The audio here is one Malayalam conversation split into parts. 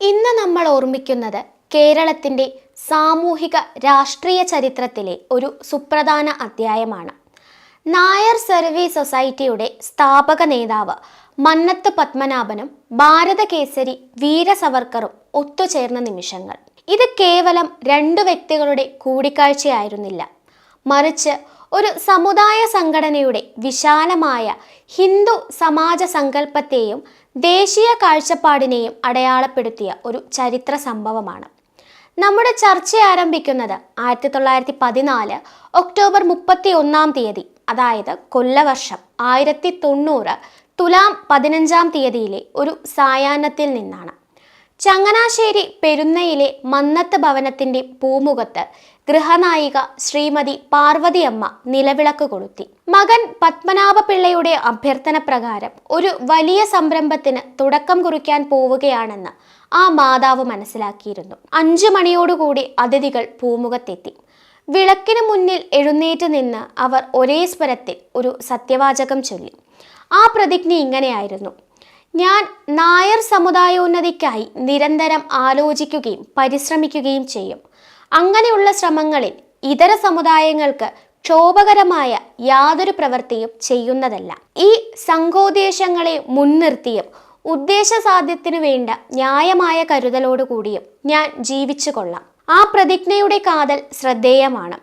ഇന്ന് നമ്മൾ ഓർമ്മിക്കുന്നത് കേരളത്തിൻ്റെ സാമൂഹിക രാഷ്ട്രീയ ചരിത്രത്തിലെ ഒരു സുപ്രധാന അധ്യായമാണ്. നായർ സർവീസ് സൊസൈറ്റിയുടെ സ്ഥാപക നേതാവ് മന്നത്ത് പത്മനാഭനും ഭാരതകേസരി വീര സവർക്കറും ഒത്തുചേർന്ന നിമിഷങ്ങൾ. ഇത് കേവലം രണ്ടു വ്യക്തികളുടെ കൂടിക്കാഴ്ചയായിരുന്നില്ല, മറിച്ച് ഒരു സമുദായ സംഘടനയുടെ വിശാലമായ ഹിന്ദു സമാജ സങ്കല്പത്തെയും ദേശീയ കാഴ്ചപ്പാടിനെയും അടയാളപ്പെടുത്തിയ ഒരു ചരിത്ര സംഭവമാണ്. നമ്മുടെ ചർച്ച ആരംഭിക്കുന്നത് 1914 ഒക്ടോബർ 31 അതായത് കൊല്ലവർഷം 1090 തുലാം 15 ഒരു സായാഹ്നത്തിൽ നിന്നാണ്. ചങ്ങനാശ്ശേരി പെരുന്നയിലെ മന്നത്ത് ഭവനത്തിന്റെ പൂമുഖത്ത് ഗൃഹനായിക ശ്രീമതി പാർവതിയമ്മ നിലവിളക്ക് കൊളുത്തി. മകൻ പത്മനാഭപിള്ളയുടെ അഭ്യർത്ഥന പ്രകാരം ഒരു വലിയ സംരംഭത്തിന് തുടക്കം കുറിക്കാൻ പോവുകയാണെന്ന് ആ മാതാവ് മനസ്സിലാക്കിയിരുന്നു. 5 മണിയോടുകൂടി അതിഥികൾ പൂമുഖത്തെത്തി. വിളക്കിന് മുന്നിൽ എഴുന്നേറ്റ് നിന്ന് അവർ ഒരേ സ്വരത്തിൽ ഒരു സത്യവാചകം ചൊല്ലി. ആ പ്രതിജ്ഞ ഇങ്ങനെയായിരുന്നു: ഞാൻ നായർ സമുദായോന്നതിക്കായി നിരന്തരം ആലോചിക്കുകയും പരിശ്രമിക്കുകയും ചെയ്യും. അങ്ങനെയുള്ള ശ്രമങ്ങളിൽ ഇതര സമുദായങ്ങൾക്ക് ക്ഷോഭകരമായ യാതൊരു പ്രവൃത്തിയും ചെയ്യുന്നതല്ല. ഈ സംഘോദ്ദേശങ്ങളെ മുൻനിർത്തിയും ഉദ്ദേശസാധ്യത്തിനു വേണ്ട ന്യായമായ കരുതലോടുകൂടിയും ഞാൻ ജീവിച്ചു കൊള്ളാം. ആ പ്രതിജ്ഞയുടെ കാതൽ ശ്രദ്ധേയമാണ്.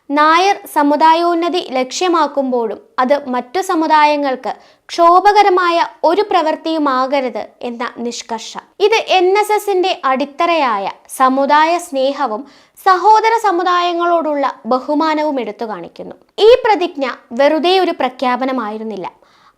നായർ സമുദായോന്നതി ലക്ഷ്യമാക്കുമ്പോഴും അത് മറ്റു സമുദായങ്ങൾക്ക് ക്ഷോഭകരമായ ഒരു പ്രവൃത്തിയുമാകരുത് എന്ന നിഷ്കർഷ. ഇത് NSSന്റെ അടിത്തറയായ സമുദായ സ്നേഹവും സഹോദര സമുദായങ്ങളോടുള്ള ബഹുമാനവും എടുത്തു കാണിക്കുന്നു. ഈ പ്രതിജ്ഞ വെറുതെ ഒരു പ്രഖ്യാപനമായിരുന്നില്ല.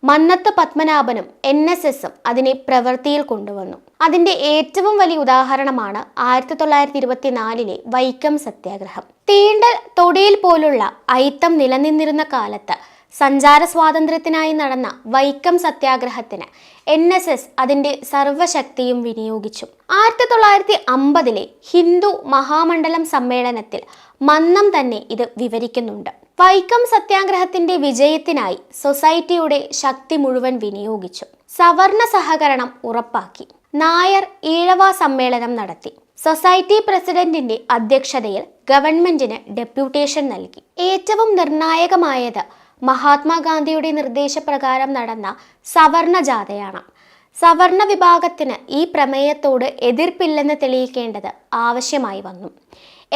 മന്നത്ത് പത്മനാഭനും NSSും അതിനെ പ്രവൃത്തിയിൽ കൊണ്ടുവന്നു. അതിന്റെ ഏറ്റവും വലിയ ഉദാഹരണമാണ് 1924 വൈക്കം സത്യാഗ്രഹം. തീണ്ടൽ, തൊടിയിൽ പോലുള്ള അയിത്തം നിലനിന്നിരുന്ന കാലത്ത് സഞ്ചാര സ്വാതന്ത്ര്യത്തിനായി നടന്ന വൈക്കം സത്യാഗ്രഹത്തിന് NSS അതിന്റെ സർവശക്തിയും വിനിയോഗിച്ചു. 1950 ഹിന്ദു മഹാമണ്ഡലം സമ്മേളനത്തിൽ മന്നം തന്നെ ഇത് വിവരിക്കുന്നുണ്ട്. വൈക്കം സത്യാഗ്രഹത്തിന്റെ വിജയത്തിനായി സൊസൈറ്റിയുടെ ശക്തി മുഴുവൻ വിനിയോഗിച്ചു. സവർണ സഹകരണം ഉറപ്പാക്കി. നായർ ഈഴവ സമ്മേളനം നടത്തി. സൊസൈറ്റി പ്രസിഡന്റിന്റെ അധ്യക്ഷതയിൽ ഗവൺമെന്റിന് ഡെപ്യൂട്ടേഷൻ നൽകി. ഏറ്റവും നിർണായകമായത് മഹാത്മാഗാന്ധിയുടെ നിർദ്ദേശപ്രകാരം നടന്ന സവർണ ജാഥയാണ്. സവർണ വിഭാഗത്തിന് ഈ പ്രമേയത്തോട് എതിർപ്പില്ലെന്ന് തെളിയിക്കേണ്ടത് ആവശ്യമായി വന്നു.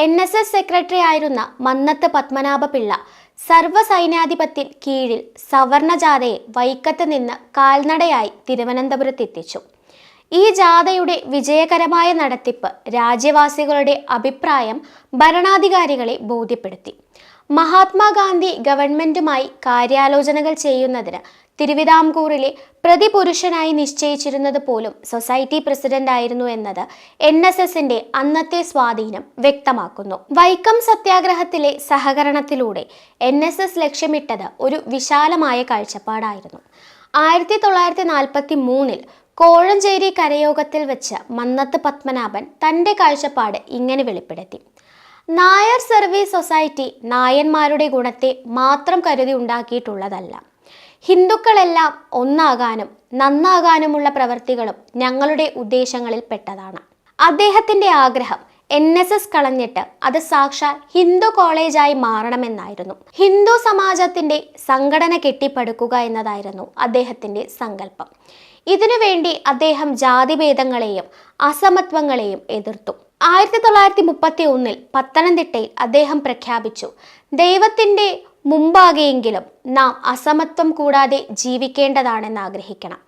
NSS സെക്രട്ടറി ആയിരുന്ന മന്നത്ത് പത്മനാഭപിള്ള സർവ്വസൈന്യാധിപത്യ കീഴിൽ സവർണ ജാഥയെ വൈക്കത്ത് നിന്ന് കാൽനടയായി തിരുവനന്തപുരത്തെത്തിച്ചു. ഈ ജാഥയുടെ വിജയകരമായ നടത്തിപ്പ് രാജ്യവാസികളുടെ അഭിപ്രായം ഭരണാധികാരികളെ ബോധ്യപ്പെടുത്തി. മഹാത്മാഗാന്ധി ഗവൺമെന്റുമായി കാര്യാലോചനകൾ ചെയ്യുന്നതിന് തിരുവിതാംകൂറിലെ പ്രതിപുരുഷനായി നിശ്ചയിച്ചിരുന്നത് പോലും സൊസൈറ്റി പ്രസിഡന്റ് ആയിരുന്നു എന്നത് NSSന്റെ അന്നത്തെ സ്വാധീനം വ്യക്തമാക്കുന്നു. വൈക്കം സത്യാഗ്രഹത്തിലെ സഹകരണത്തിലൂടെ NSS ലക്ഷ്യമിട്ടത് ഒരു വിശാലമായ കാഴ്ചപ്പാടായിരുന്നു. 1943 കോഴഞ്ചേരി കരയോഗത്തിൽ വെച്ച് മന്നത്ത് പത്മനാഭൻ തൻ്റെ കാഴ്ചപ്പാട് ഇങ്ങനെ വെളിപ്പെടുത്തി: നായർ സർവീസ് സൊസൈറ്റി നായന്മാരുടെ ഗുണത്തെ മാത്രം കരുതി ഉണ്ടാക്കിയിട്ടുള്ളതല്ല. ഹിന്ദുക്കളെല്ലാം ഒന്നാകാനും നന്നാകാനുമുള്ള പ്രവൃത്തികളും ഞങ്ങളുടെ ഉദ്ദേശങ്ങളിൽ പെട്ടതാണ്. അദ്ദേഹത്തിൻ്റെ ആഗ്രഹം NSS കളഞ്ഞിട്ട് അത് സാക്ഷാൽ ഹിന്ദു കോളേജായി മാറണമെന്നായിരുന്നു. ഹിന്ദു സമാജത്തിന്റെ സംഘടന കെട്ടിപ്പടുക്കുക എന്നതായിരുന്നു അദ്ദേഹത്തിന്റെ സങ്കല്പം. ഇതിനുവേണ്ടി അദ്ദേഹം ജാതിഭേദങ്ങളെയും അസമത്വങ്ങളെയും എതിർത്തു. 1931 പത്തനംതിട്ടയിൽ അദ്ദേഹം പ്രഖ്യാപിച്ചു: ദൈവത്തിന്റെ മുമ്പാകെയെങ്കിലും നാം അസമത്വം കൂടാതെ ജീവിക്കേണ്ടതാണെന്ന് ആഗ്രഹിക്കണം.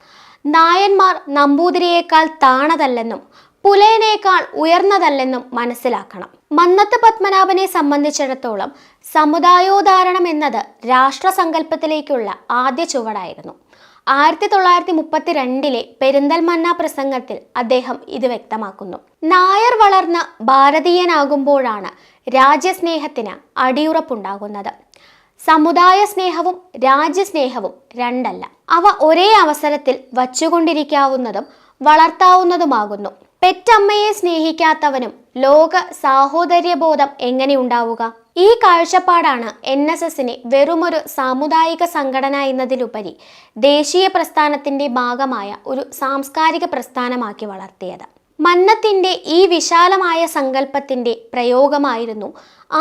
നായന്മാർ നമ്പൂതിരിയേക്കാൾ താണതല്ലെന്നും പുലയനേക്കാൾ ഉയർന്നതല്ലെന്നും മനസ്സിലാക്കണം. മന്നത്ത് പത്മനാഭനെ സംബന്ധിച്ചിടത്തോളം സമുദായോദ്ധാരണം എന്നത് രാഷ്ട്രസങ്കല്പത്തിലേക്കുള്ള ആദ്യ ചുവടായിരുന്നു. 1932 പെരിന്തൽമണ്ണ പ്രസംഗത്തിൽ അദ്ദേഹം ഇത് വ്യക്തമാക്കുന്നു. നായർ വളർന്ന് ഭാരതീയനാകുമ്പോഴാണ് രാജ്യസ്നേഹത്തിന് അടിയുറപ്പുണ്ടാകുന്നത്. സമുദായ സ്നേഹവും രാജ്യസ്നേഹവും രണ്ടല്ല, അവ ഒരേ അവസരത്തിൽ വച്ചുകൊണ്ടിരിക്കാവുന്നതും വളർത്താവുന്നതുമാകുന്നു. പെറ്റമ്മയെ സ്നേഹിക്കാത്തവനും ലോക സാഹോദര്യബോധം എങ്ങനെ ഉണ്ടാവുക? ഈ കാഴ്ചപ്പാടാണ് NSSനെ വെറുമൊരു സാമുദായിക സംഘടന എന്നതിലുപരി ദേശീയ പ്രസ്ഥാനത്തിന്റെ ഭാഗമായ ഒരു സാംസ്കാരിക പ്രസ്ഥാനമാക്കി വളർത്തിയത്. മന്നത്തിന്റെ ഈ വിശാലമായ സങ്കല്പത്തിന്റെ പ്രയോഗമായിരുന്നു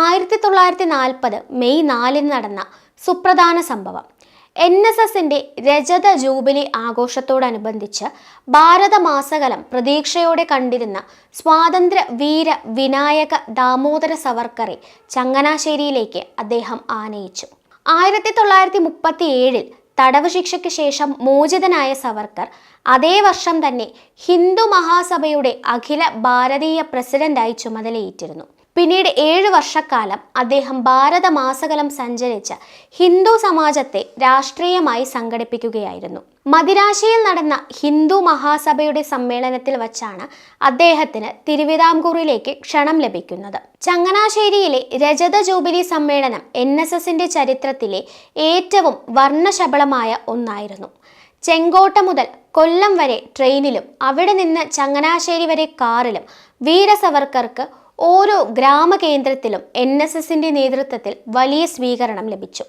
1940 മെയ് 4 നടന്ന സുപ്രധാന സംഭവം. NSSന്റെ രജത ജൂബിലി ആഘോഷത്തോടനുബന്ധിച്ച് ഭാരതമാസകലം പ്രതീക്ഷയോടെ കണ്ടിരുന്ന സ്വാതന്ത്ര്യ വീര വിനായക ദാമോദര സവർക്കറെ ചങ്ങനാശ്ശേരിയിലേക്ക് അദ്ദേഹം ആനയിച്ചു. 1937 തടവ് ശിക്ഷയ്ക്ക് ശേഷം മോചിതനായ സവർക്കർ അതേ വർഷം തന്നെ ഹിന്ദു മഹാസഭയുടെ അഖില ഭാരതീയ പ്രസിഡന്റായി ചുമതലയേറ്റിരുന്നു. പിന്നീട് 7 വർഷക്കാലം അദ്ദേഹം ഭാരതമാസകലം സഞ്ചരിച്ച ഹിന്ദു സമാജത്തെ രാഷ്ട്രീയമായി സംഘടിപ്പിക്കുകയായിരുന്നു. മദിരാശിയിൽ നടന്ന ഹിന്ദു മഹാസഭയുടെ സമ്മേളനത്തിൽ വച്ചാണ് അദ്ദേഹത്തിന് തിരുവിതാംകൂറിലേക്ക് ക്ഷണം ലഭിക്കുന്നത്. ചങ്ങനാശ്ശേരിയിലെ രജത ജൂബിലി സമ്മേളനം NSSന്റെ ചരിത്രത്തിലെ ഏറ്റവും വർണ്ണശബളമായ ഒന്നായിരുന്നു. ചെങ്കോട്ട മുതൽ കൊല്ലം വരെ ട്രെയിനിലും അവിടെ നിന്ന് ചങ്ങനാശ്ശേരി വരെ കാറിലും വീര സവർക്കർക്ക് ഓരോ ഗ്രാമകേന്ദ്രത്തിലും NSSന്റെ നേതൃത്വത്തിൽ വലിയ സ്വീകരണം ലഭിച്ചു.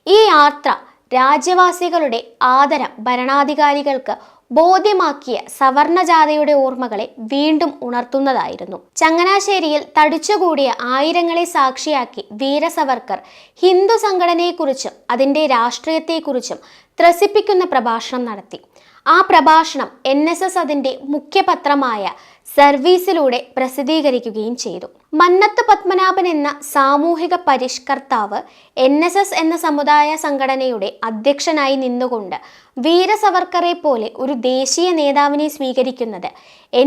ഈ യാത്ര രാജ്യവാസികളുടെ ആദരം ഭരണാധികാരികൾക്ക് ബോധ്യമാക്കിയ സവർണജാഥയുടെ ഓർമ്മകളെ വീണ്ടും ഉണർത്തുന്നതായിരുന്നു. ചങ്ങനാശ്ശേരിയിൽ തടിച്ചുകൂടിയ ആയിരങ്ങളെ സാക്ഷിയാക്കി വീര സവർക്കർ ഹിന്ദു സംഘടനയെക്കുറിച്ചും അതിൻ്റെ രാഷ്ട്രീയത്തെക്കുറിച്ചും ത്രസിപ്പിക്കുന്ന പ്രഭാഷണം നടത്തി. ആ പ്രഭാഷണം NSS അതിൻ്റെ മുഖ്യപത്രമായ സർവീസിലൂടെ പ്രസിദ്ധീകരിക്കുകയും ചെയ്തു. മന്നത്ത് പത്മനാഭൻ എന്ന സാമൂഹിക പരിഷ്കർത്താവ് NSS എന്ന സമുദായ സംഘടനയുടെ അധ്യക്ഷനായി നിന്നുകൊണ്ട് വീര സവർക്കറെ പോലെ ഒരു ദേശീയ നേതാവിനെ സ്വീകരിക്കുന്നത്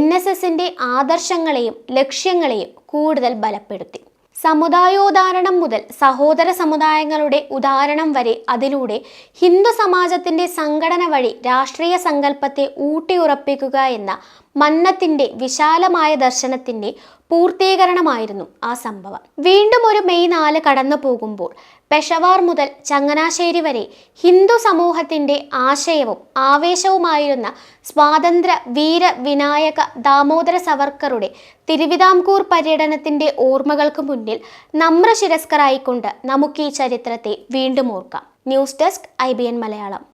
NSSന്റെ ആദർശങ്ങളെയും ലക്ഷ്യങ്ങളെയും കൂടുതൽ ബലപ്പെടുത്തി. സമുദായോദാഹരണം മുതൽ സഹോദര സമുദായങ്ങളുടെ ഉദാഹരണം വരെ അതിലൂടെ ഹിന്ദു സമാജത്തിന്റെ സംഘടന വഴി രാഷ്ട്രീയ സങ്കല്പത്തെ ഊട്ടിയുറപ്പിക്കുക എന്ന മന്നത്തിന്റെ വിശാലമായ ദർശനത്തിന്റെ പൂർത്തീകരണമായിരുന്നു ആ സംഭവം. വീണ്ടും ഒരു മെയ് 4 കടന്നു പോകുമ്പോൾ പെഷവാർ മുതൽ ചങ്ങനാശ്ശേരി വരെ ഹിന്ദു സമൂഹത്തിന്റെ ആശയവും ആവേശവുമായിരുന്ന സ്വാതന്ത്ര്യ വീര വിനായക ദാമോദര സവർക്കറുടെ തിരുവിതാംകൂർ പര്യടനത്തിന്റെ ഓർമ്മകൾക്ക് മുന്നിൽ നമ്രശിരസ്കരായിക്കൊണ്ട് നമുക്ക് ഈ ചരിത്രത്തെ വീണ്ടും ഓർക്കാം. News desk IBN Malayalam.